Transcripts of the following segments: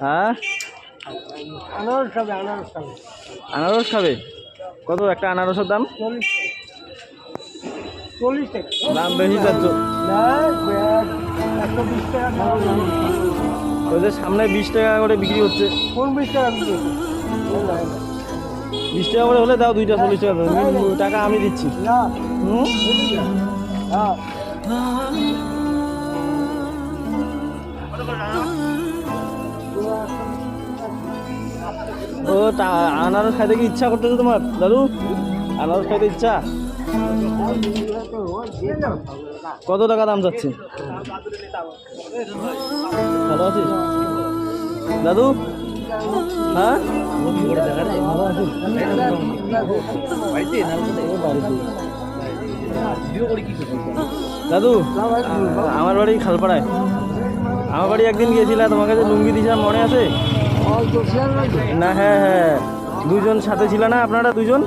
হ্যাঁ আনারস খাবে? কত একটা আনারসের দাম? 40 টাকা। দাম বেশি যাচ্ছ। ওদের সামনে 20 টাকা করে বিক্রি হচ্ছে। কোন 20 টাকা বিক্রি? 20 টাকা করে হলে দাও দুইটা 40 টাকা দাও। টাকা আমি দিচ্ছি। না ও আনারস খাইতে কি ইচ্ছা করতেছে তোমার দাদু? আনারস খাইতে ইচ্ছা? কত টাকা দাম যাচ্ছে? ভালো আছিস দাদু? হ্যাঁ দাদু আমার বাড়ি খালপাড়ায়। আমার বাড়ি একদিন গিয়েছিলাম, তোমার কাছে লুঙ্গি দিয়েছিলাম মনে আছে? না হ্যাঁ হ্যাঁ দুজন সাথে ছিল না আপনারা দুজন?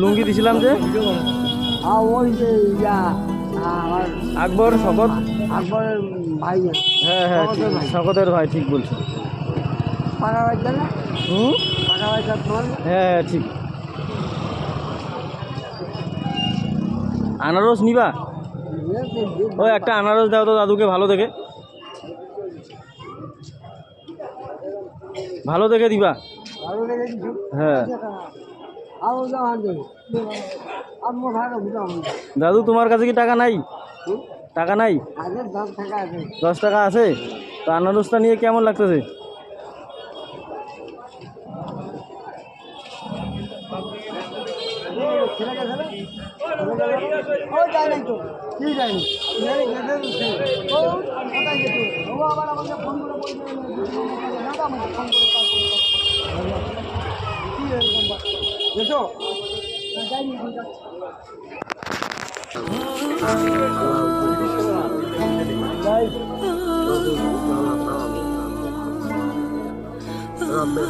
লুঙ্গি দিছিলাম যে আকবর শকত। আকবরের ভাই। হ্যাঁ হ্যাঁ শকতের ভাই, ঠিক বলছো। হ্যাঁ ঠিক। আনারস নিবা? ওই একটা আনারস দাও তো দাদুকে, ভালো দেখে, ভালো দেখে দিবা। হ্যাঁ দাদু তোমার কাছে কি টাকা নাই? টাকা নাই? 10 টাকা আছে তো আনারসটা নিয়ে কেমন লাগতেছে? Rabbi